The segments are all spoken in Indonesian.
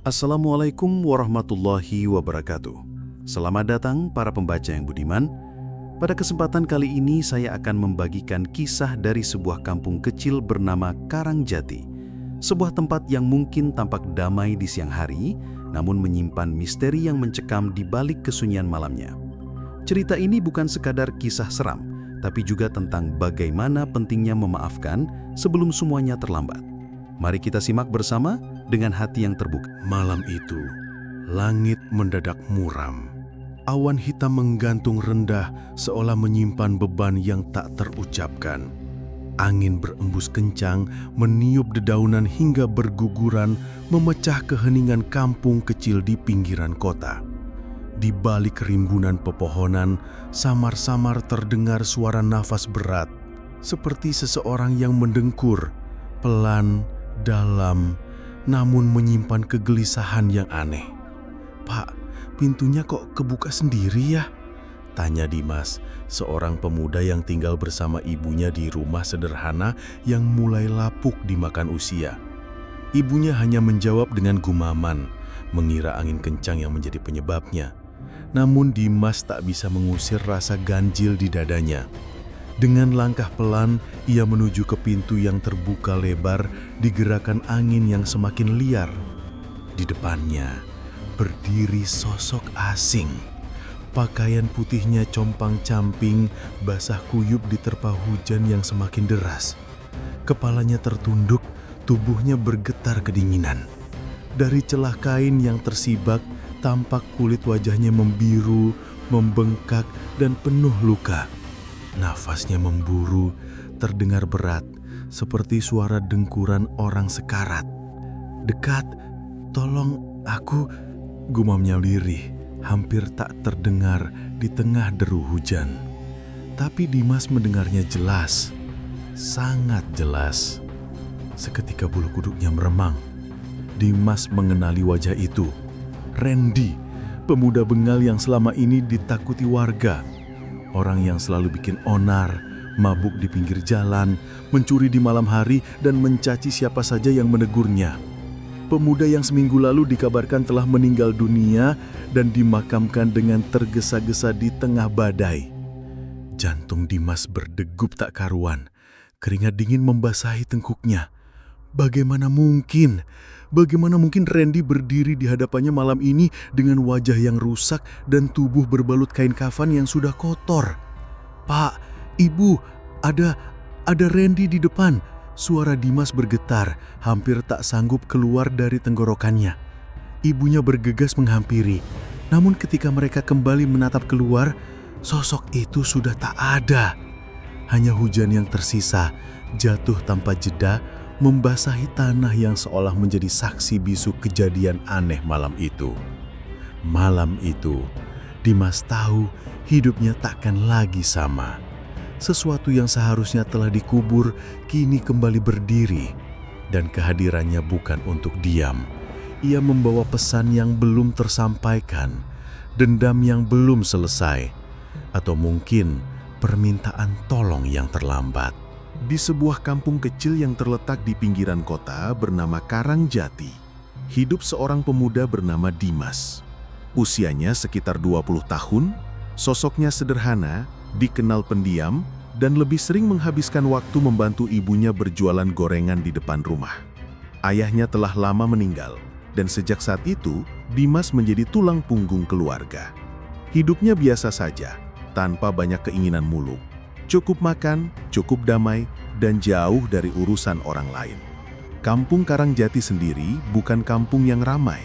Assalamualaikum warahmatullahi wabarakatuh. Selamat datang para pembaca yang budiman. Pada kesempatan kali ini saya akan membagikan kisah dari sebuah kampung kecil bernama Karangjati. Sebuah tempat yang mungkin tampak damai di siang hari, namun menyimpan misteri yang mencekam di balik kesunyian malamnya. Cerita ini bukan sekadar kisah seram, tapi juga tentang bagaimana pentingnya memaafkan sebelum semuanya terlambat. Mari kita simak bersama dengan hati yang terbuka. Malam itu, langit mendadak muram. Awan hitam menggantung rendah seolah menyimpan beban yang tak terucapkan. Angin berembus kencang, meniup dedaunan hingga berguguran, memecah keheningan kampung kecil di pinggiran kota. Di balik rimbunan pepohonan, samar-samar terdengar suara nafas berat, seperti seseorang yang mendengkur, pelan, dalam, namun menyimpan kegelisahan yang aneh. "Pak, pintunya kok kebuka sendiri ya?" tanya Dimas, seorang pemuda yang tinggal bersama ibunya di rumah sederhana yang mulai lapuk dimakan usia. Ibunya hanya menjawab dengan gumaman, mengira angin kencang yang menjadi penyebabnya. Namun Dimas tak bisa mengusir rasa ganjil di dadanya. Dengan langkah pelan, ia menuju ke pintu yang terbuka lebar digerakkan angin yang semakin liar. Di depannya berdiri sosok asing. Pakaian putihnya compang-camping, basah kuyup diterpa hujan yang semakin deras. Kepalanya tertunduk, tubuhnya bergetar kedinginan. Dari celah kain yang tersibak, tampak kulit wajahnya membiru, membengkak, dan penuh luka. Nafasnya memburu, terdengar berat, seperti suara dengkuran orang sekarat. "Dekat, tolong aku," gumamnya lirih, hampir tak terdengar di tengah deru hujan. Tapi Dimas mendengarnya jelas, sangat jelas. Seketika bulu kuduknya meremang. Dimas mengenali wajah itu. Randy, pemuda bengal yang selama ini ditakuti warga. Orang yang selalu bikin onar, mabuk di pinggir jalan, mencuri di malam hari, dan mencaci siapa saja yang menegurnya. Pemuda yang seminggu lalu dikabarkan telah meninggal dunia dan dimakamkan dengan tergesa-gesa di tengah badai. Jantung Dimas berdegup tak karuan. Keringat dingin membasahi tengkuknya. Bagaimana mungkin Randy berdiri di hadapannya malam ini dengan wajah yang rusak dan tubuh berbalut kain kafan yang sudah kotor? "Pak, Ibu, ada Randy di depan." Suara Dimas bergetar, hampir tak sanggup keluar dari tenggorokannya. Ibunya bergegas menghampiri, namun ketika mereka kembali menatap keluar, sosok itu sudah tak ada. Hanya hujan yang tersisa, jatuh tanpa jeda, membasahi tanah yang seolah menjadi saksi bisu kejadian aneh malam itu. Malam itu, Dimas tahu hidupnya takkan lagi sama. Sesuatu yang seharusnya telah dikubur kini kembali berdiri, dan kehadirannya bukan untuk diam. Ia membawa pesan yang belum tersampaikan, dendam yang belum selesai, atau mungkin permintaan tolong yang terlambat. Di sebuah kampung kecil yang terletak di pinggiran kota bernama Karangjati, hidup seorang pemuda bernama Dimas. Usianya sekitar 20 tahun, sosoknya sederhana, dikenal pendiam, dan lebih sering menghabiskan waktu membantu ibunya berjualan gorengan di depan rumah. Ayahnya telah lama meninggal, dan sejak saat itu, Dimas menjadi tulang punggung keluarga. Hidupnya biasa saja, tanpa banyak keinginan muluk. Cukup makan, cukup damai, dan jauh dari urusan orang lain. Kampung Karangjati sendiri bukan kampung yang ramai.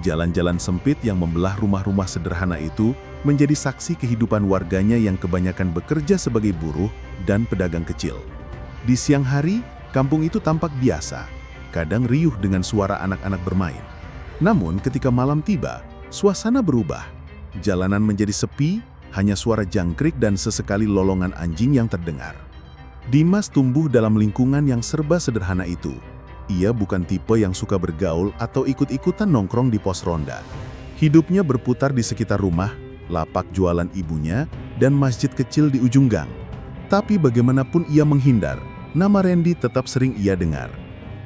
Jalan-jalan sempit yang membelah rumah-rumah sederhana itu menjadi saksi kehidupan warganya yang kebanyakan bekerja sebagai buruh dan pedagang kecil. Di siang hari, kampung itu tampak biasa, kadang riuh dengan suara anak-anak bermain. Namun ketika malam tiba, suasana berubah. Jalanan menjadi sepi, hanya suara jangkrik dan sesekali lolongan anjing yang terdengar. Dimas tumbuh dalam lingkungan yang serba sederhana itu. Ia bukan tipe yang suka bergaul atau ikut-ikutan nongkrong di pos ronda. Hidupnya berputar di sekitar rumah, lapak jualan ibunya, dan masjid kecil di ujung gang. Tapi bagaimanapun ia menghindar, nama Randy tetap sering ia dengar.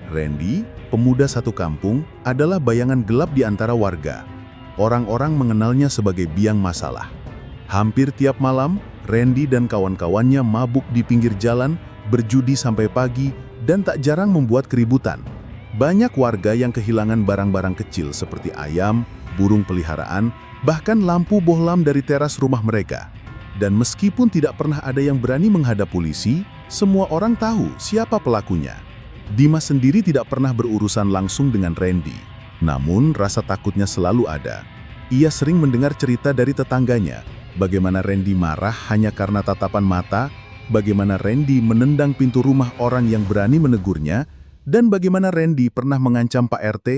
Randy, pemuda satu kampung adalah bayangan gelap di antara warga. Orang-orang mengenalnya sebagai biang masalah. Hampir tiap malam, Randy dan kawan-kawannya mabuk di pinggir jalan, berjudi sampai pagi, dan tak jarang membuat keributan. Banyak warga yang kehilangan barang-barang kecil seperti ayam, burung peliharaan, bahkan lampu bohlam dari teras rumah mereka. Dan meskipun tidak pernah ada yang berani menghadap polisi, semua orang tahu siapa pelakunya. Dimas sendiri tidak pernah berurusan langsung dengan Randy. Namun rasa takutnya selalu ada. Ia sering mendengar cerita dari tetangganya, bagaimana Randy marah hanya karena tatapan mata, bagaimana Randy menendang pintu rumah orang yang berani menegurnya, dan bagaimana Randy pernah mengancam Pak RT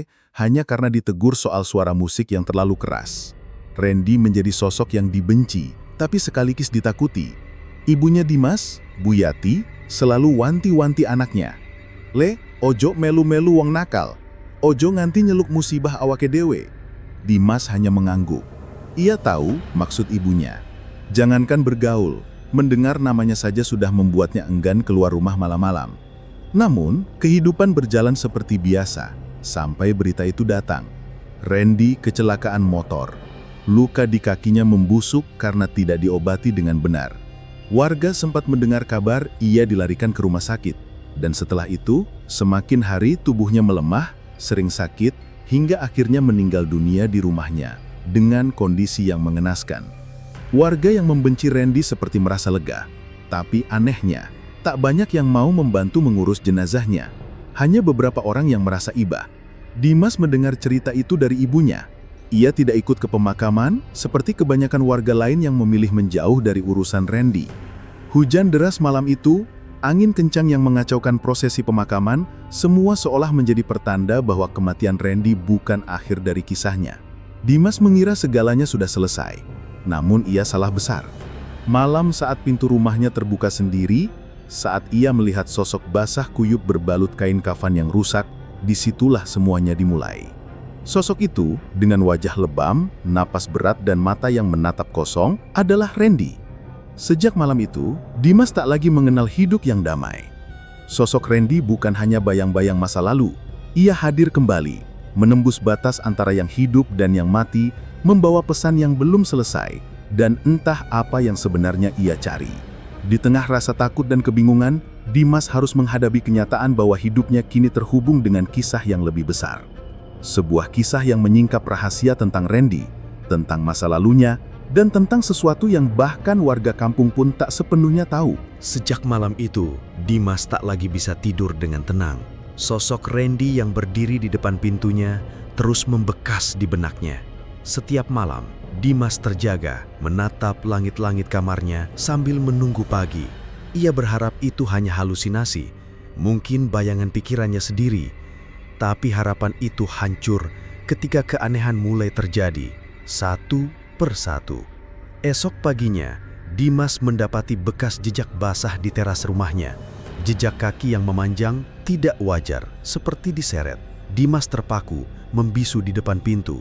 hanya karena ditegur soal suara musik yang terlalu keras. Randy menjadi sosok yang dibenci, tapi sekaligus ditakuti. Ibunya Dimas, Bu Yati, selalu wanti-wanti anaknya. "Le, ojo melu-melu wong nakal. Ojo nganti nyeluk musibah awake dewe." Dimas hanya mengangguk. Ia tahu maksud ibunya. Jangankan bergaul, mendengar namanya saja sudah membuatnya enggan keluar rumah malam-malam. Namun, kehidupan berjalan seperti biasa, sampai berita itu datang. Randy kecelakaan motor. Luka di kakinya membusuk karena tidak diobati dengan benar. Warga sempat mendengar kabar ia dilarikan ke rumah sakit. Dan setelah itu, semakin hari tubuhnya melemah, sering sakit, hingga akhirnya meninggal dunia di rumahnya, dengan kondisi yang mengenaskan. Warga yang membenci Randy seperti merasa lega, tapi anehnya, tak banyak yang mau membantu mengurus jenazahnya. Hanya beberapa orang yang merasa iba. Dimas mendengar cerita itu dari ibunya. Ia tidak ikut ke pemakaman, seperti kebanyakan warga lain yang memilih menjauh dari urusan Randy. Hujan deras malam itu, angin kencang yang mengacaukan prosesi pemakaman, semua seolah menjadi pertanda bahwa kematian Randy bukan akhir dari kisahnya. Dimas mengira segalanya sudah selesai, namun ia salah besar. Malam saat pintu rumahnya terbuka sendiri, saat ia melihat sosok basah kuyup berbalut kain kafan yang rusak, disitulah semuanya dimulai. Sosok itu, dengan wajah lebam, napas berat dan mata yang menatap kosong, adalah Randy. Sejak malam itu, Dimas tak lagi mengenal hidup yang damai. Sosok Randy bukan hanya bayang-bayang masa lalu. Ia hadir kembali, menembus batas antara yang hidup dan yang mati, membawa pesan yang belum selesai, dan entah apa yang sebenarnya ia cari. Di tengah rasa takut dan kebingungan, Dimas harus menghadapi kenyataan bahwa hidupnya kini terhubung dengan kisah yang lebih besar. Sebuah kisah yang menyingkap rahasia tentang Randy, tentang masa lalunya, dan tentang sesuatu yang bahkan warga kampung pun tak sepenuhnya tahu. Sejak malam itu, Dimas tak lagi bisa tidur dengan tenang. Sosok Randy yang berdiri di depan pintunya terus membekas di benaknya. Setiap malam, Dimas terjaga, menatap langit-langit kamarnya sambil menunggu pagi. Ia berharap itu hanya halusinasi, mungkin bayangan pikirannya sendiri. Tapi harapan itu hancur ketika keanehan mulai terjadi, satu persatu. Esok paginya, Dimas mendapati bekas jejak basah di teras rumahnya. Jejak kaki yang memanjang tidak wajar, seperti diseret. Dimas terpaku, membisu di depan pintu.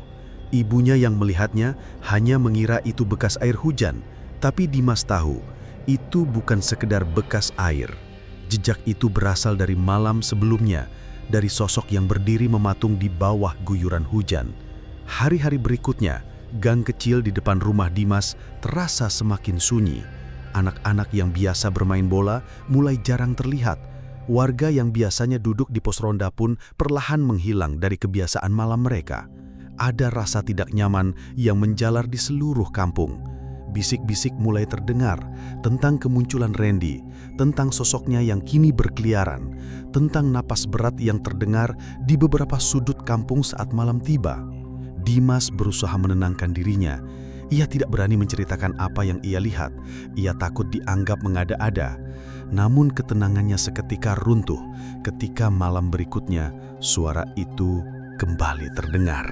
Ibunya yang melihatnya hanya mengira itu bekas air hujan, tapi Dimas tahu, itu bukan sekedar bekas air. Jejak itu berasal dari malam sebelumnya, dari sosok yang berdiri mematung di bawah guyuran hujan. Hari-hari berikutnya, gang kecil di depan rumah Dimas terasa semakin sunyi. Anak-anak yang biasa bermain bola mulai jarang terlihat. Warga yang biasanya duduk di pos ronda pun perlahan menghilang dari kebiasaan malam mereka. Ada rasa tidak nyaman yang menjalar di seluruh kampung. Bisik-bisik mulai terdengar tentang kemunculan Randy, tentang sosoknya yang kini berkeliaran, tentang napas berat yang terdengar di beberapa sudut kampung saat malam tiba. Dimas berusaha menenangkan dirinya. Ia tidak berani menceritakan apa yang ia lihat. Ia takut dianggap mengada-ada. Namun ketenangannya seketika runtuh ketika malam berikutnya suara itu kembali terdengar.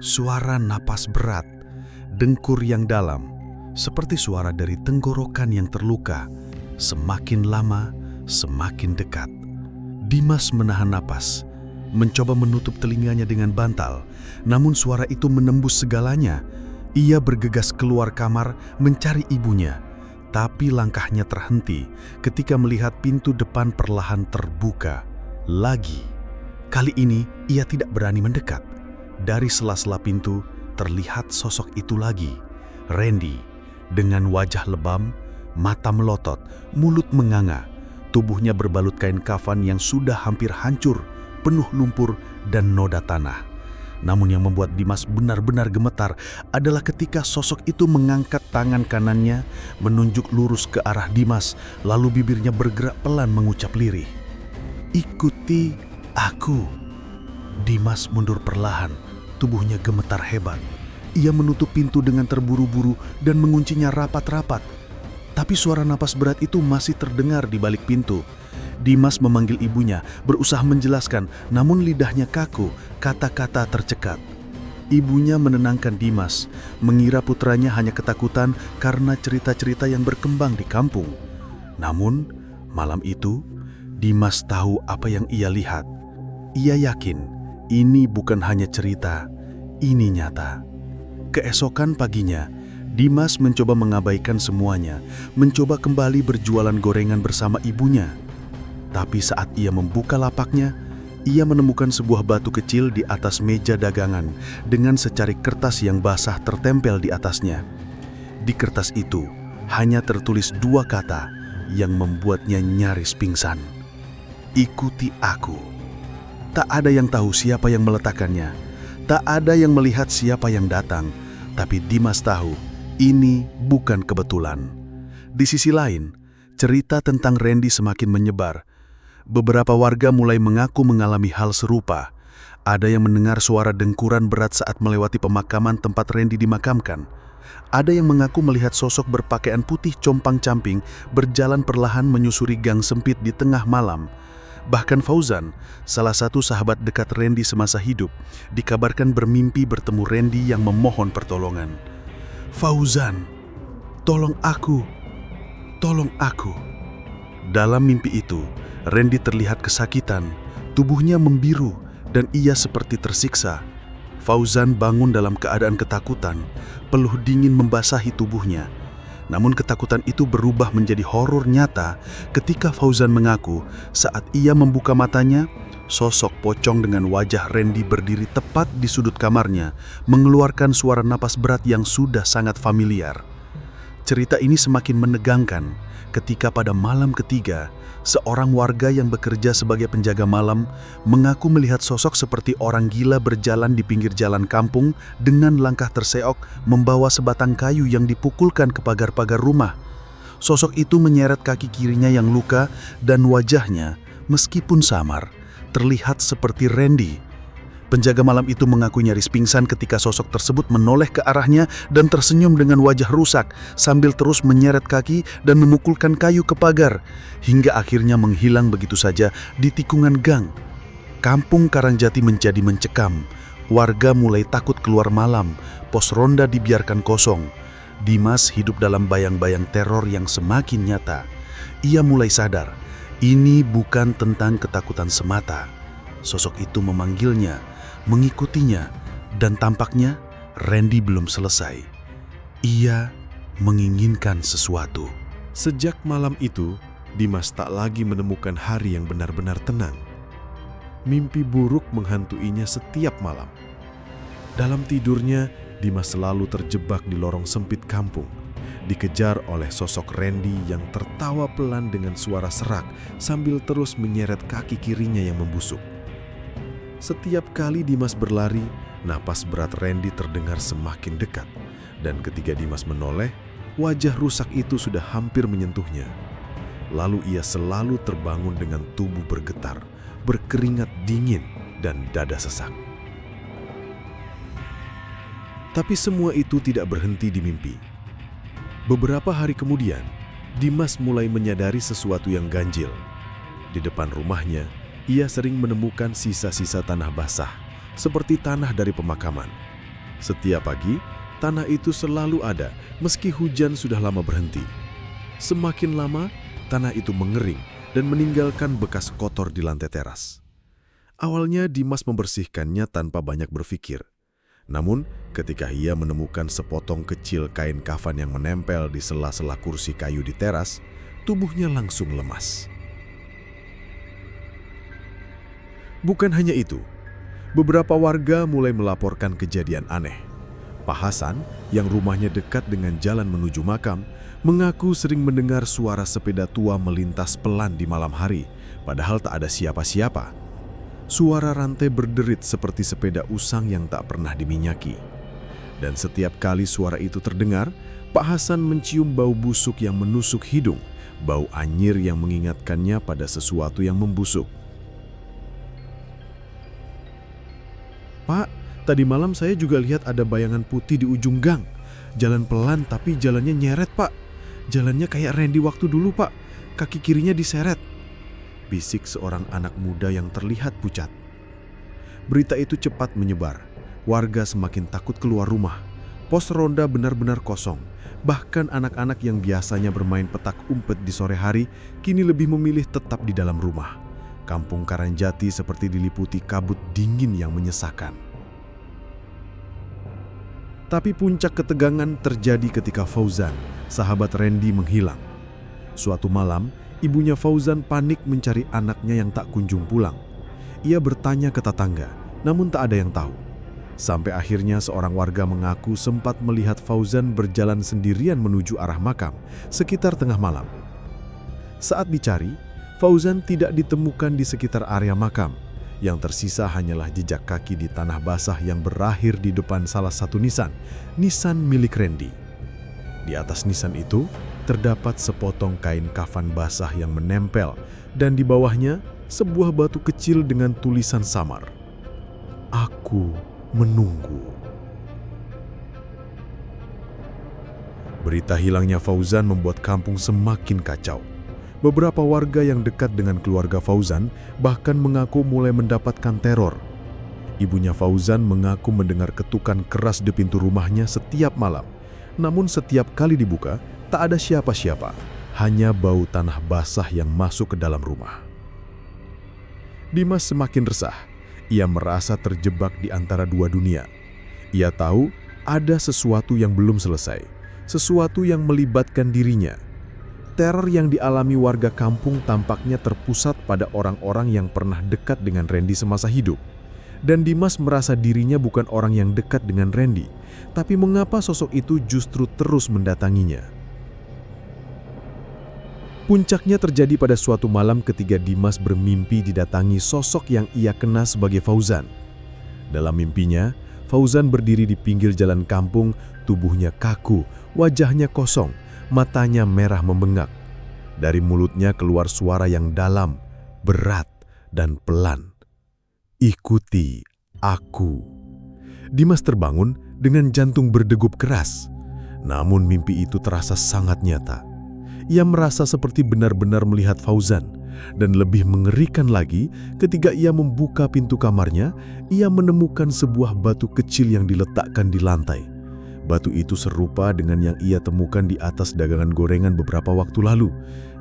Suara napas berat, dengkur yang dalam, seperti suara dari tenggorokan yang terluka. Semakin lama, semakin dekat. Dimas menahan napas, mencoba menutup telinganya dengan bantal, namun suara itu menembus segalanya. Ia bergegas keluar kamar mencari ibunya, tapi langkahnya terhenti ketika melihat pintu depan perlahan terbuka lagi. Kali ini ia tidak berani mendekat. Dari sela-sela pintu terlihat sosok itu lagi, Randy, dengan wajah lebam, mata melotot, mulut menganga. Tubuhnya berbalut kain kafan yang sudah hampir hancur, penuh lumpur dan noda tanah. Namun yang membuat Dimas benar-benar gemetar adalah ketika sosok itu mengangkat tangan kanannya, menunjuk lurus ke arah Dimas, lalu bibirnya bergerak pelan mengucap lirih, "Ikuti aku." Dimas mundur perlahan, tubuhnya gemetar hebat. Ia menutup pintu dengan terburu-buru dan menguncinya rapat-rapat. Tapi suara napas berat itu masih terdengar di balik pintu. Dimas memanggil ibunya, berusaha menjelaskan, namun lidahnya kaku, kata-kata tercekat. Ibunya menenangkan Dimas, mengira putranya hanya ketakutan karena cerita-cerita yang berkembang di kampung. Namun, malam itu, Dimas tahu apa yang ia lihat. Ia yakin ini bukan hanya cerita, ini nyata. Keesokan paginya, Dimas mencoba mengabaikan semuanya, mencoba kembali berjualan gorengan bersama ibunya. Tapi saat ia membuka lapaknya, ia menemukan sebuah batu kecil di atas meja dagangan dengan secarik kertas yang basah tertempel di atasnya. Di kertas itu hanya tertulis 2 kata yang membuatnya nyaris pingsan. "Ikuti aku." Tak ada yang tahu siapa yang meletakkannya, tak ada yang melihat siapa yang datang, tapi Dimas tahu ini bukan kebetulan. Di sisi lain, cerita tentang Randy semakin menyebar. Beberapa warga mulai mengaku mengalami hal serupa. Ada yang mendengar suara dengkuran berat saat melewati pemakaman tempat Randy dimakamkan. Ada yang mengaku melihat sosok berpakaian putih compang-camping berjalan perlahan menyusuri gang sempit di tengah malam. Bahkan Fauzan, salah satu sahabat dekat Randy semasa hidup, dikabarkan bermimpi bertemu Randy yang memohon pertolongan. "Fauzan, tolong aku, tolong aku." Dalam mimpi itu, Randy terlihat kesakitan, tubuhnya membiru, dan ia seperti tersiksa. Fauzan bangun dalam keadaan ketakutan, peluh dingin membasahi tubuhnya. Namun ketakutan itu berubah menjadi horor nyata ketika Fauzan mengaku saat ia membuka matanya, sosok pocong dengan wajah Randy berdiri tepat di sudut kamarnya, mengeluarkan suara napas berat yang sudah sangat familiar. Cerita ini semakin menegangkan ketika pada malam ketiga, seorang warga yang bekerja sebagai penjaga malam mengaku melihat sosok seperti orang gila berjalan di pinggir jalan kampung dengan langkah terseok membawa sebatang kayu yang dipukulkan ke pagar-pagar rumah. Sosok itu menyeret kaki kirinya yang luka dan wajahnya, meskipun samar, terlihat seperti Randy. Penjaga malam itu mengaku nyaris pingsan ketika sosok tersebut menoleh ke arahnya dan tersenyum dengan wajah rusak sambil terus menyeret kaki dan memukulkan kayu ke pagar, hingga akhirnya menghilang begitu saja di tikungan gang. Kampung Karangjati menjadi mencekam. Warga mulai takut keluar malam, pos ronda dibiarkan kosong. Dimas hidup dalam bayang-bayang teror yang semakin nyata. Ia mulai sadar, ini bukan tentang ketakutan semata. Sosok itu memanggilnya, mengikutinya, dan tampaknya Randy belum selesai. Ia menginginkan sesuatu. Sejak malam itu, Dimas tak lagi menemukan hari yang benar-benar tenang. Mimpi buruk menghantuinya setiap malam. Dalam tidurnya, Dimas selalu terjebak di lorong sempit kampung, dikejar oleh sosok Randy yang tertawa pelan dengan suara serak sambil terus menyeret kaki kirinya yang membusuk. Setiap kali Dimas berlari, napas berat Randy terdengar semakin dekat, dan ketika Dimas menoleh, wajah rusak itu sudah hampir menyentuhnya. Lalu ia selalu terbangun dengan tubuh bergetar, berkeringat dingin, dan dada sesak. Tapi semua itu tidak berhenti di mimpi. Beberapa hari kemudian, Dimas mulai menyadari sesuatu yang ganjil. Di depan rumahnya, ia sering menemukan sisa-sisa tanah basah, seperti tanah dari pemakaman. Setiap pagi, tanah itu selalu ada, meski hujan sudah lama berhenti. Semakin lama, tanah itu mengering dan meninggalkan bekas kotor di lantai teras. Awalnya Dimas membersihkannya tanpa banyak berpikir. Namun, ketika ia menemukan sepotong kecil kain kafan yang menempel di sela-sela kursi kayu di teras, tubuhnya langsung lemas. Bukan hanya itu, beberapa warga mulai melaporkan kejadian aneh. Pak Hasan, yang rumahnya dekat dengan jalan menuju makam, mengaku sering mendengar suara sepeda tua melintas pelan di malam hari, padahal tak ada siapa-siapa. Suara rantai berderit seperti sepeda usang yang tak pernah diminyaki. Dan setiap kali suara itu terdengar, Pak Hasan mencium bau busuk yang menusuk hidung, bau anyir yang mengingatkannya pada sesuatu yang membusuk. "Pak, tadi malam saya juga lihat ada bayangan putih di ujung gang. Jalan pelan tapi jalannya nyeret, Pak. Jalannya kayak Randy waktu dulu, Pak. Kaki kirinya diseret," bisik seorang anak muda yang terlihat pucat. Berita itu cepat menyebar. Warga semakin takut keluar rumah. Pos ronda benar-benar kosong. Bahkan anak-anak yang biasanya bermain petak umpet di sore hari kini lebih memilih tetap di dalam rumah. Kampung Karangjati seperti diliputi kabut dingin yang menyesakan. Tapi puncak ketegangan terjadi ketika Fauzan, sahabat Randy, menghilang. Suatu malam, ibunya Fauzan panik mencari anaknya yang tak kunjung pulang. Ia bertanya ke tetangga, namun tak ada yang tahu. Sampai akhirnya seorang warga mengaku sempat melihat Fauzan berjalan sendirian menuju arah makam sekitar tengah malam. Saat dicari, Fauzan tidak ditemukan di sekitar area makam. Yang tersisa hanyalah jejak kaki di tanah basah yang berakhir di depan salah satu nisan milik Randy. Di atas nisan itu terdapat sepotong kain kafan basah yang menempel dan di bawahnya sebuah batu kecil dengan tulisan samar, "Aku menunggu." Berita hilangnya Fauzan membuat kampung semakin kacau. Beberapa warga yang dekat dengan keluarga Fauzan bahkan mengaku mulai mendapatkan teror. Ibunya Fauzan mengaku mendengar ketukan keras di pintu rumahnya setiap malam. Namun setiap kali dibuka, tak ada siapa-siapa. Hanya bau tanah basah yang masuk ke dalam rumah. Dimas semakin resah. Ia merasa terjebak di antara dua dunia. Ia tahu ada sesuatu yang belum selesai, sesuatu yang melibatkan dirinya. Teror yang dialami warga kampung tampaknya terpusat pada orang-orang yang pernah dekat dengan Randy semasa hidup. Dan Dimas merasa dirinya bukan orang yang dekat dengan Randy, tapi mengapa sosok itu justru terus mendatanginya? Puncaknya terjadi pada suatu malam ketika Dimas bermimpi didatangi sosok yang ia kenal sebagai Fauzan. Dalam mimpinya, Fauzan berdiri di pinggir jalan kampung, tubuhnya kaku, wajahnya kosong, matanya merah membengak. Dari mulutnya keluar suara yang dalam, berat, dan pelan. "Ikuti aku." Dimas terbangun dengan jantung berdegup keras. Namun mimpi itu terasa sangat nyata. Ia merasa seperti benar-benar melihat Fauzan. Dan lebih mengerikan lagi, ketika ia membuka pintu kamarnya, ia menemukan sebuah batu kecil yang diletakkan di lantai. Batu itu serupa dengan yang ia temukan di atas dagangan gorengan beberapa waktu lalu.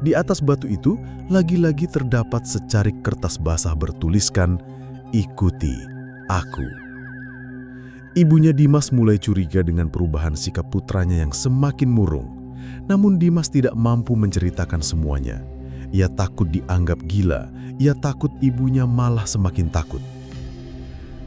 Di atas batu itu, lagi-lagi terdapat secarik kertas basah bertuliskan, "Ikuti aku." Ibunya Dimas mulai curiga dengan perubahan sikap putranya yang semakin murung. Namun Dimas tidak mampu menceritakan semuanya. Ia takut dianggap gila, ia takut ibunya malah semakin takut.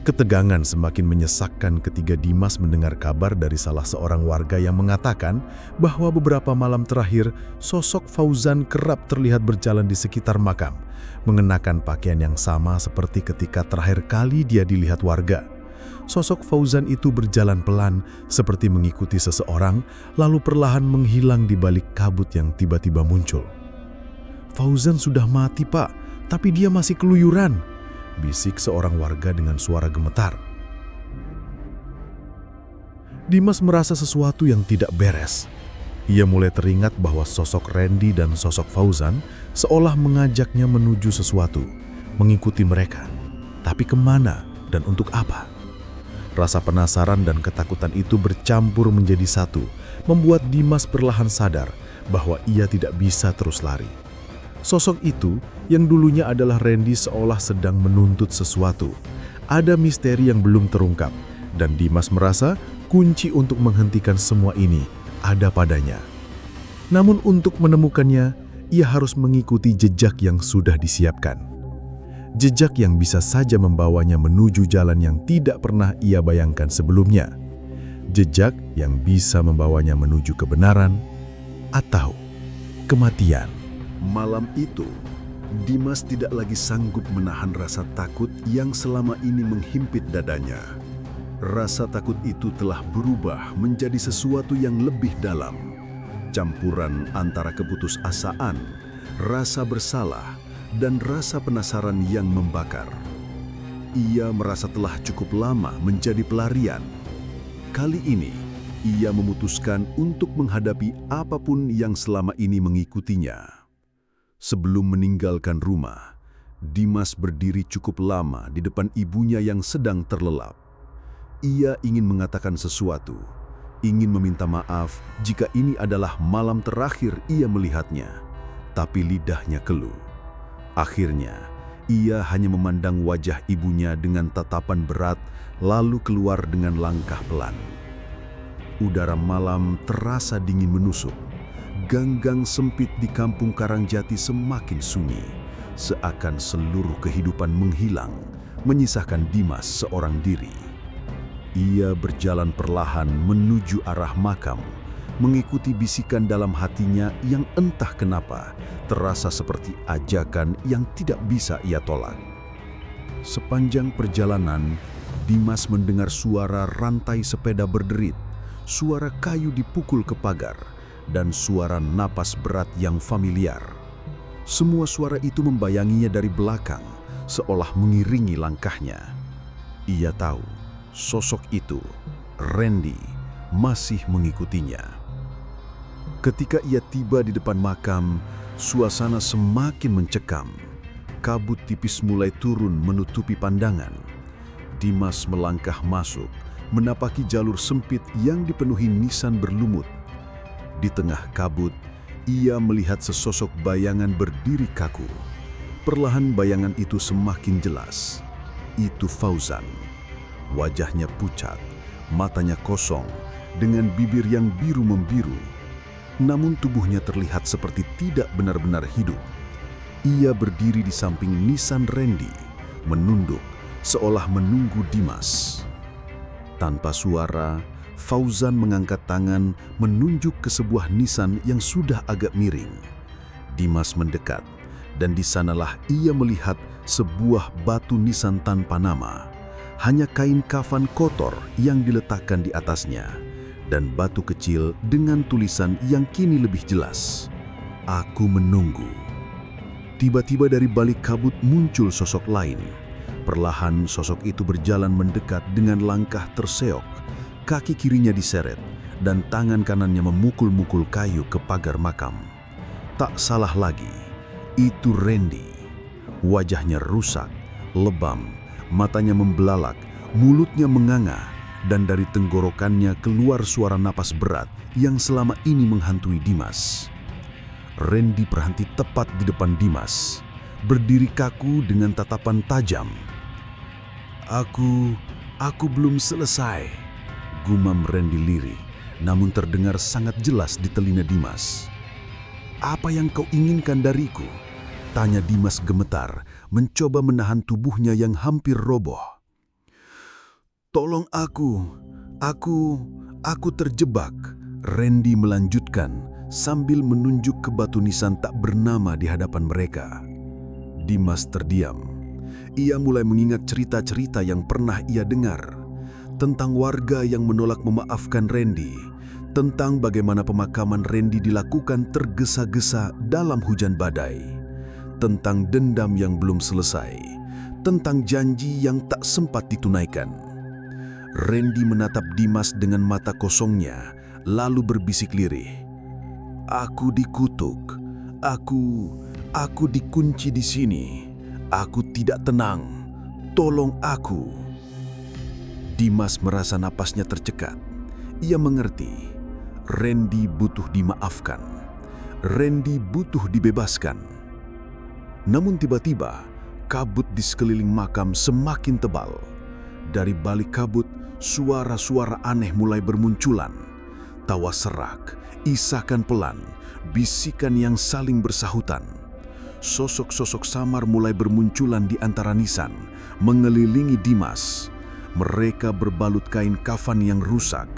Ketegangan semakin menyesakkan ketika Dimas mendengar kabar dari salah seorang warga yang mengatakan bahwa beberapa malam terakhir sosok Fauzan kerap terlihat berjalan di sekitar makam, mengenakan pakaian yang sama seperti ketika terakhir kali dia dilihat warga. Sosok Fauzan itu berjalan pelan seperti mengikuti seseorang, lalu perlahan menghilang di balik kabut yang tiba-tiba muncul. "Fauzan sudah mati, Pak, tapi dia masih keluyuran," bisik seorang warga dengan suara gemetar. Dimas merasa sesuatu yang tidak beres. Ia mulai teringat bahwa sosok Randy dan sosok Fauzan seolah mengajaknya menuju sesuatu, mengikuti mereka. Tapi kemana dan untuk apa? Rasa penasaran dan ketakutan itu bercampur menjadi satu, membuat Dimas perlahan sadar bahwa ia tidak bisa terus lari. Sosok itu yang dulunya adalah Randy seolah sedang menuntut sesuatu. Ada misteri yang belum terungkap, dan Dimas merasa kunci untuk menghentikan semua ini ada padanya. Namun untuk menemukannya, ia harus mengikuti jejak yang sudah disiapkan. Jejak yang bisa saja membawanya menuju jalan yang tidak pernah ia bayangkan sebelumnya. Jejak yang bisa membawanya menuju kebenaran atau kematian. Malam itu, Dimas tidak lagi sanggup menahan rasa takut yang selama ini menghimpit dadanya. Rasa takut itu telah berubah menjadi sesuatu yang lebih dalam. Campuran antara keputusasaan, rasa bersalah, dan rasa penasaran yang membakar. Ia merasa telah cukup lama menjadi pelarian. Kali ini, ia memutuskan untuk menghadapi apapun yang selama ini mengikutinya. Sebelum meninggalkan rumah, Dimas berdiri cukup lama di depan ibunya yang sedang terlelap. Ia ingin mengatakan sesuatu, ingin meminta maaf jika ini adalah malam terakhir ia melihatnya, tapi lidahnya keluh. Akhirnya, ia hanya memandang wajah ibunya dengan tatapan berat, lalu keluar dengan langkah pelan. Udara malam terasa dingin menusuk. Gang-gang sempit di kampung Karangjati semakin sunyi, seakan seluruh kehidupan menghilang, menyisahkan Dimas seorang diri. Ia berjalan perlahan menuju arah makam, mengikuti bisikan dalam hatinya yang entah kenapa terasa seperti ajakan yang tidak bisa ia tolak. Sepanjang perjalanan, Dimas mendengar suara rantai sepeda berderit, suara kayu dipukul ke pagar, dan suara napas berat yang familiar. Semua suara itu membayanginya dari belakang, seolah mengiringi langkahnya. Ia tahu, sosok itu, Randy, masih mengikutinya. Ketika ia tiba di depan makam, suasana semakin mencekam. Kabut tipis mulai turun menutupi pandangan. Dimas melangkah masuk, menapaki jalur sempit yang dipenuhi nisan berlumut. Di tengah kabut, ia melihat sesosok bayangan berdiri kaku. Perlahan bayangan itu semakin jelas. Itu Fauzan. Wajahnya pucat, matanya kosong, dengan bibir yang biru membiru. Namun tubuhnya terlihat seperti tidak benar-benar hidup. Ia berdiri di samping nisan Randy, menunduk, seolah menunggu Dimas. Tanpa suara, Fauzan mengangkat tangan menunjuk ke sebuah nisan yang sudah agak miring. Dimas mendekat, dan di sanalah ia melihat sebuah batu nisan tanpa nama. Hanya kain kafan kotor yang diletakkan di atasnya, dan batu kecil dengan tulisan yang kini lebih jelas. Aku menunggu. Tiba-tiba dari balik kabut muncul sosok lain. Perlahan sosok itu berjalan mendekat dengan langkah terseok. Kaki kirinya diseret, dan tangan kanannya memukul-mukul kayu ke pagar makam. Tak salah lagi, itu Randy. Wajahnya rusak, lebam, matanya membelalak, mulutnya menganga, dan dari tenggorokannya keluar suara napas berat yang selama ini menghantui Dimas. Randy berhenti tepat di depan Dimas, berdiri kaku dengan tatapan tajam. Aku belum selesai, gumam Randy lirih, namun terdengar sangat jelas di telinga Dimas. Apa yang kau inginkan dariku? Tanya Dimas gemetar, mencoba menahan tubuhnya yang hampir roboh. Tolong aku terjebak, Randy melanjutkan sambil menunjuk ke batu nisan tak bernama di hadapan mereka. Dimas terdiam. Ia mulai mengingat cerita-cerita yang pernah ia dengar. Tentang warga yang menolak memaafkan Randy. Tentang bagaimana pemakaman Randy dilakukan tergesa-gesa dalam hujan badai. Tentang dendam yang belum selesai. Tentang janji yang tak sempat ditunaikan. Randy menatap Dimas dengan mata kosongnya, lalu berbisik lirih. Aku dikutuk. Aku dikunci di sini. Aku tidak tenang. Tolong aku. Dimas merasa napasnya tercekat. Ia mengerti. Randy butuh dimaafkan. Randy butuh dibebaskan. Namun tiba-tiba, kabut di sekeliling makam semakin tebal. Dari balik kabut, suara-suara aneh mulai bermunculan. Tawa serak, isakan pelan, bisikan yang saling bersahutan. sosok-sosok samar mulai bermunculan di antara nisan, mengelilingi Dimas. Mereka berbalut kain kafan yang rusak,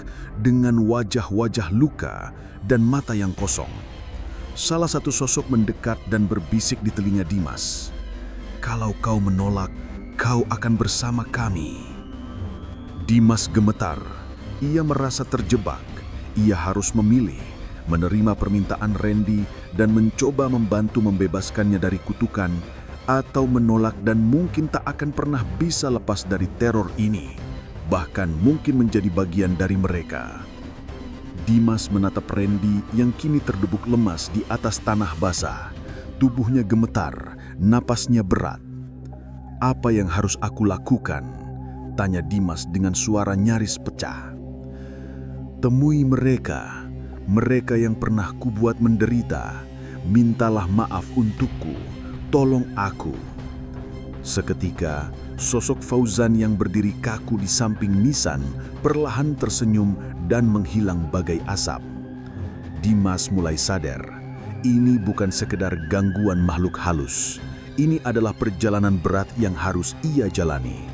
dengan wajah-wajah luka dan mata yang kosong. Salah satu sosok mendekat dan berbisik di telinga Dimas, "Kalau kau menolak, kau akan bersama kami." Dimas gemetar. Ia merasa terjebak. Ia harus memilih, menerima permintaan Randy dan mencoba membantu membebaskannya dari kutukan, atau menolak dan mungkin tak akan pernah bisa lepas dari teror ini, bahkan mungkin menjadi bagian dari mereka. Dimas menatap Randy yang kini terdebuk lemas di atas tanah basah. Tubuhnya gemetar, napasnya berat. "Apa yang harus aku lakukan?" tanya Dimas dengan suara nyaris pecah. "Temui mereka, mereka yang pernah kubuat menderita. Mintalah maaf untukku, tolong aku." Seketika, sosok Fauzan yang berdiri kaku di samping nisan perlahan tersenyum dan menghilang bagai asap. Dimas mulai sadar, ini bukan sekedar gangguan makhluk halus. Ini adalah perjalanan berat yang harus ia jalani.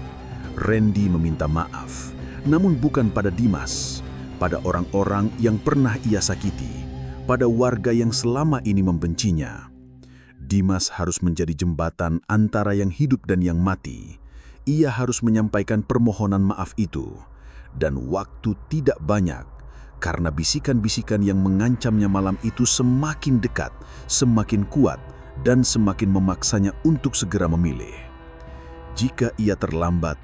Randy meminta maaf, namun bukan pada Dimas, pada orang-orang yang pernah ia sakiti, pada warga yang selama ini membencinya. Dimas harus menjadi jembatan antara yang hidup dan yang mati. Ia harus menyampaikan permohonan maaf itu, dan waktu tidak banyak, karena bisikan-bisikan yang mengancamnya malam itu semakin dekat, semakin kuat, dan semakin memaksanya untuk segera memilih. Jika ia terlambat,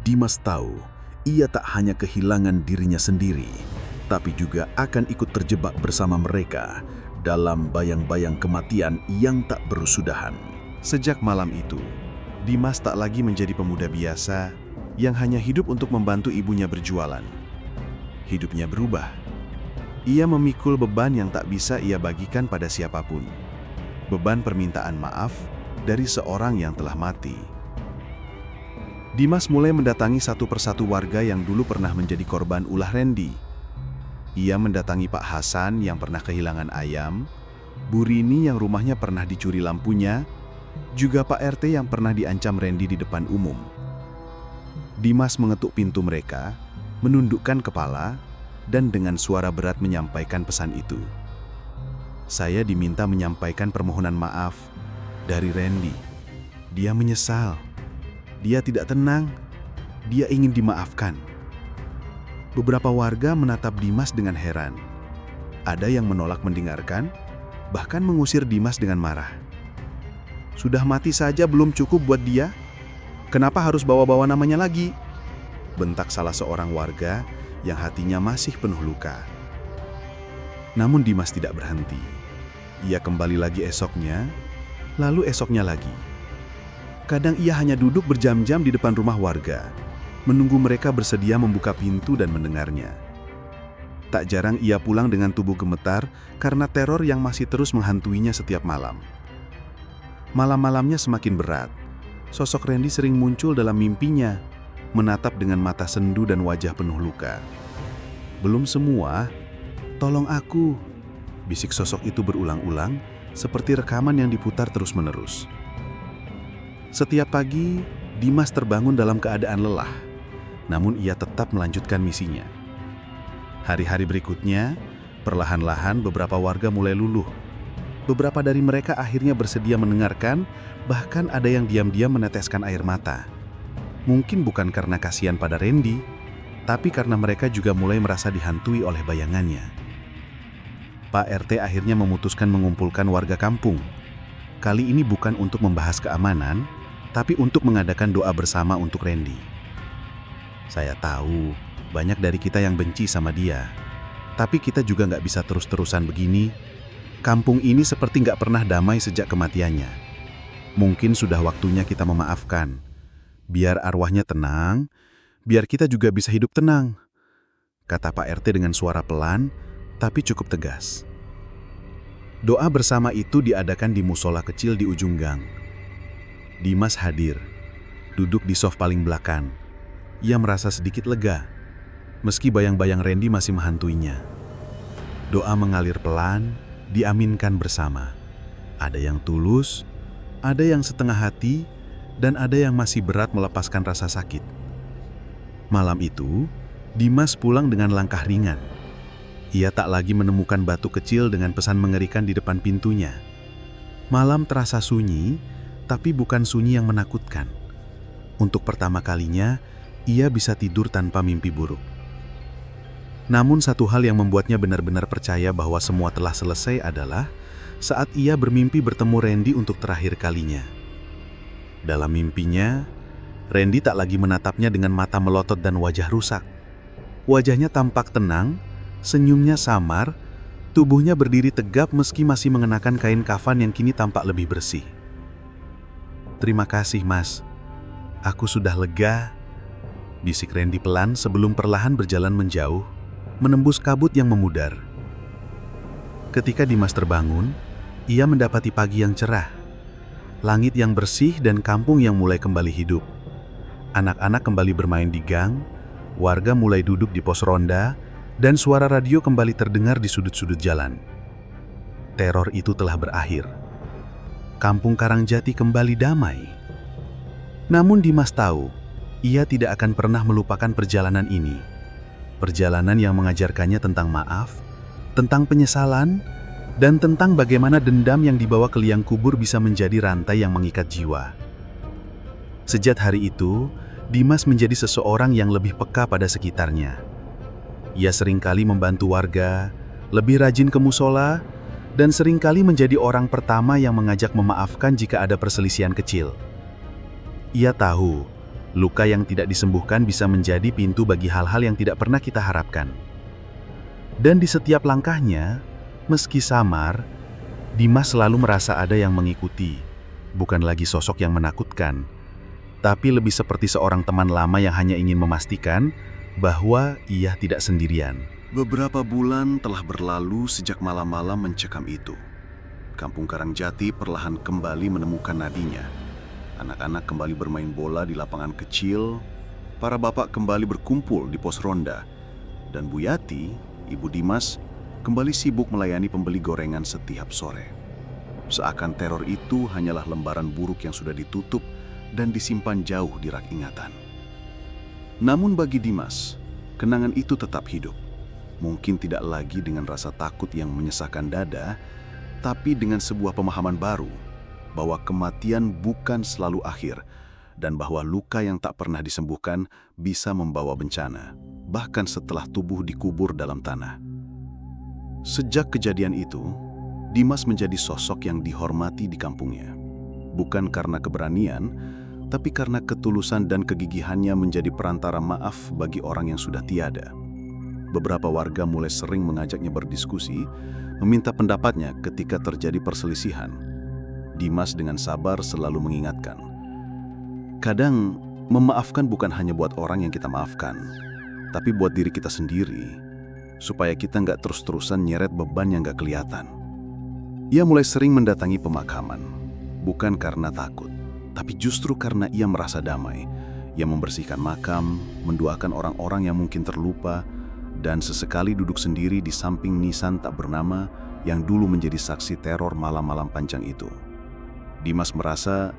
Dimas tahu ia tak hanya kehilangan dirinya sendiri, tapi juga akan ikut terjebak bersama mereka dalam bayang-bayang kematian yang tak berusudahan. Sejak malam itu, Dimas tak lagi menjadi pemuda biasa yang hanya hidup untuk membantu ibunya berjualan. Hidupnya berubah. Ia memikul beban yang tak bisa ia bagikan pada siapapun. Beban permintaan maaf dari seorang yang telah mati. Dimas mulai mendatangi satu persatu warga yang dulu pernah menjadi korban ulah Randy. Ia mendatangi Pak Hasan yang pernah kehilangan ayam, Bu Rini yang rumahnya pernah dicuri lampunya, juga Pak RT yang pernah diancam Randy di depan umum. Dimas mengetuk pintu mereka, menundukkan kepala, dan dengan suara berat menyampaikan pesan itu. "Saya diminta menyampaikan permohonan maaf dari Randy. Dia menyesal. Dia tidak tenang. Dia ingin dimaafkan." Beberapa warga menatap Dimas dengan heran. Ada yang menolak mendengarkan, bahkan mengusir Dimas dengan marah. "Sudah mati saja belum cukup buat dia? Kenapa harus bawa-bawa namanya lagi?" bentak salah seorang warga yang hatinya masih penuh luka. Namun Dimas tidak berhenti. Ia kembali lagi esoknya, lalu esoknya lagi. Kadang ia hanya duduk berjam-jam di depan rumah warga, menunggu mereka bersedia membuka pintu dan mendengarnya. Tak jarang ia pulang dengan tubuh gemetar karena teror yang masih terus menghantuinya setiap malam. Malam-malamnya semakin berat. Sosok Randy sering muncul dalam mimpinya, menatap dengan mata sendu dan wajah penuh luka. "Belum semua, tolong aku," bisik sosok itu berulang-ulang, seperti rekaman yang diputar terus-menerus. Setiap pagi, Dimas terbangun dalam keadaan lelah, namun ia tetap melanjutkan misinya. Hari-hari berikutnya, perlahan-lahan beberapa warga mulai luluh. Beberapa dari mereka akhirnya bersedia mendengarkan, bahkan ada yang diam-diam meneteskan air mata. Mungkin bukan karena kasihan pada Randy, tapi karena mereka juga mulai merasa dihantui oleh bayangannya. Pak RT akhirnya memutuskan mengumpulkan warga kampung. Kali ini bukan untuk membahas keamanan, tapi untuk mengadakan doa bersama untuk Randy. "Saya tahu banyak dari kita yang benci sama dia, tapi kita juga nggak bisa terus-terusan begini. Kampung ini seperti nggak pernah damai sejak kematiannya. Mungkin sudah waktunya kita memaafkan. Biar arwahnya tenang, biar kita juga bisa hidup tenang," kata Pak RT dengan suara pelan, tapi cukup tegas. Doa bersama itu diadakan di musola kecil di ujung gang. Dimas hadir, duduk di sof paling belakang. Ia merasa sedikit lega, meski bayang-bayang Randy masih menghantuinya. Doa mengalir pelan, diaminkan bersama. Ada yang tulus, Ada yang setengah hati, dan ada yang masih berat melepaskan rasa sakit. Malam itu, Dimas pulang dengan langkah ringan. Ia tak lagi menemukan batu kecil dengan pesan mengerikan di depan pintunya. Malam terasa sunyi, tapi bukan sunyi yang menakutkan. Untuk pertama kalinya, ia bisa tidur tanpa mimpi buruk. Namun satu hal yang membuatnya benar-benar percaya bahwa semua telah selesai adalah saat ia bermimpi bertemu Randy untuk terakhir kalinya. Dalam mimpinya, Randy tak lagi menatapnya dengan mata melotot dan wajah rusak. Wajahnya tampak tenang, senyumnya samar, tubuhnya berdiri tegap meski masih mengenakan kain kafan yang kini tampak lebih bersih. "Terima kasih, Mas. Aku sudah lega," bisik Randy pelan sebelum perlahan berjalan menjauh, menembus kabut yang memudar. Ketika Dimas terbangun, ia mendapati pagi yang cerah, langit yang bersih dan kampung yang mulai kembali hidup. Anak-anak kembali bermain di gang, warga mulai duduk di pos ronda, dan suara radio kembali terdengar di sudut-sudut jalan. Teror itu telah berakhir. Kampung Karangjati kembali damai. Namun Dimas tahu, ia tidak akan pernah melupakan perjalanan ini. Perjalanan yang mengajarkannya tentang maaf, tentang penyesalan, dan tentang bagaimana dendam yang dibawa ke liang kubur bisa menjadi rantai yang mengikat jiwa. Sejak hari itu, Dimas menjadi seseorang yang lebih peka pada sekitarnya. Ia seringkali membantu warga, lebih rajin ke musola, dan seringkali menjadi orang pertama yang mengajak memaafkan jika ada perselisihan kecil. Ia tahu, luka yang tidak disembuhkan bisa menjadi pintu bagi hal-hal yang tidak pernah kita harapkan. Dan di setiap langkahnya, meski samar, Dimas selalu merasa ada yang mengikuti, bukan lagi sosok yang menakutkan, tapi lebih seperti seorang teman lama yang hanya ingin memastikan bahwa ia tidak sendirian. Beberapa bulan telah berlalu sejak malam-malam mencekam itu. Kampung Karangjati perlahan kembali menemukan nadinya. Anak-anak kembali bermain bola di lapangan kecil, para bapak kembali berkumpul di pos ronda, dan Bu Yati, ibu Dimas, kembali sibuk melayani pembeli gorengan setiap sore. Seakan teror itu hanyalah lembaran buruk yang sudah ditutup dan disimpan jauh di rak ingatan. Namun bagi Dimas, kenangan itu tetap hidup. Mungkin tidak lagi dengan rasa takut yang menyesakkan dada, tapi dengan sebuah pemahaman baru bahwa kematian bukan selalu akhir dan bahwa luka yang tak pernah disembuhkan bisa membawa bencana, bahkan setelah tubuh dikubur dalam tanah. Sejak kejadian itu, Dimas menjadi sosok yang dihormati di kampungnya. Bukan karena keberanian, tapi karena ketulusan dan kegigihannya menjadi perantara maaf bagi orang yang sudah tiada. Beberapa warga mulai sering mengajaknya berdiskusi, meminta pendapatnya ketika terjadi perselisihan. Dimas dengan sabar selalu mengingatkan, kadang memaafkan bukan hanya buat orang yang kita maafkan, tapi buat diri kita sendiri, supaya kita nggak terus-terusan nyeret beban yang nggak kelihatan. Ia mulai sering mendatangi pemakaman, bukan karena takut, tapi justru karena ia merasa damai. Ia membersihkan makam, mendoakan orang-orang yang mungkin terlupa, dan sesekali duduk sendiri di samping nisan tak bernama yang dulu menjadi saksi teror malam-malam panjang itu. Dimas merasa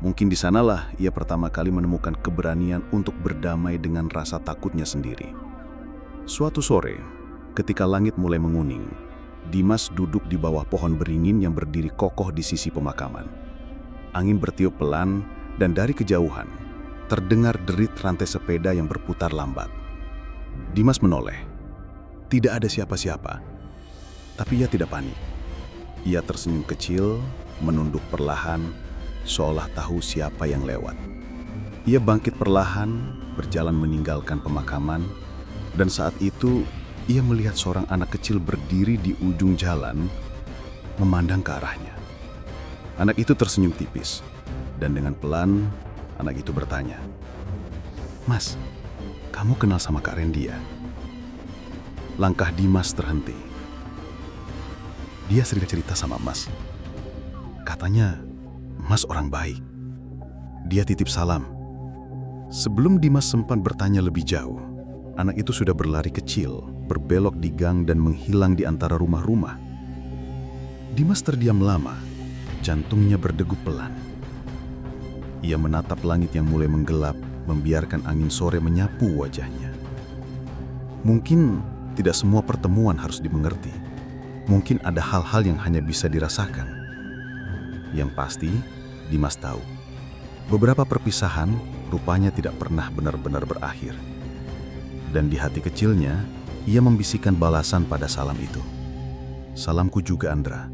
mungkin di sanalah ia pertama kali menemukan keberanian untuk berdamai dengan rasa takutnya sendiri. Suatu sore, ketika langit mulai menguning, Dimas duduk di bawah pohon beringin yang berdiri kokoh di sisi pemakaman. Angin bertiup pelan dan dari kejauhan terdengar derit rantai sepeda yang berputar lambat. Dimas menoleh. Tidak ada siapa-siapa, tapi ia tidak panik. Ia tersenyum kecil, menunduk perlahan, seolah tahu siapa yang lewat. Ia bangkit perlahan, berjalan meninggalkan pemakaman, dan saat itu ia melihat seorang anak kecil berdiri di ujung jalan, memandang ke arahnya. Anak itu tersenyum tipis, dan dengan pelan, anak itu bertanya, "Mas, kamu kenal sama Kak Randy ya?" Langkah Dimas terhenti. Dia sering cerita sama Mas. Katanya, Mas orang baik. Dia titip salam. Sebelum Dimas sempat bertanya lebih jauh, anak itu sudah berlari kecil, berbelok di gang dan menghilang di antara rumah-rumah. Dimas terdiam lama, jantungnya berdegup pelan. Ia menatap langit yang mulai menggelap, membiarkan angin sore menyapu wajahnya. Mungkin tidak semua pertemuan harus dimengerti. Mungkin ada hal-hal yang hanya bisa dirasakan. Yang pasti, Dimas tahu, beberapa perpisahan rupanya tidak pernah benar-benar berakhir. Dan di hati kecilnya, ia membisikkan balasan pada salam itu. Salamku juga, Andra.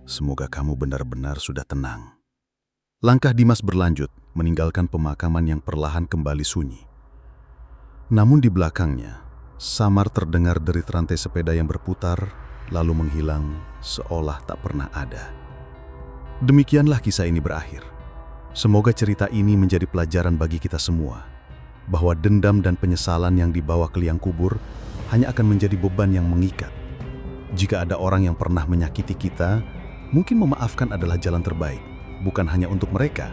Semoga kamu benar-benar sudah tenang. Langkah Dimas berlanjut, meninggalkan pemakaman yang perlahan kembali sunyi. Namun di belakangnya, samar terdengar derit rantai sepeda yang berputar, lalu menghilang seolah tak pernah ada. Demikianlah kisah ini berakhir. Semoga cerita ini menjadi pelajaran bagi kita semua, bahwa dendam dan penyesalan yang dibawa ke liang kubur hanya akan menjadi beban yang mengikat. Jika ada orang yang pernah menyakiti kita, mungkin memaafkan adalah jalan terbaik. Bukan hanya untuk mereka,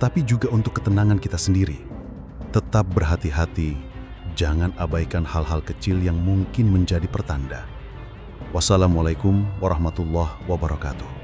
tapi juga untuk ketenangan kita sendiri. Tetap berhati-hati, jangan abaikan hal-hal kecil yang mungkin menjadi pertanda. Wassalamualaikum warahmatullahi wabarakatuh.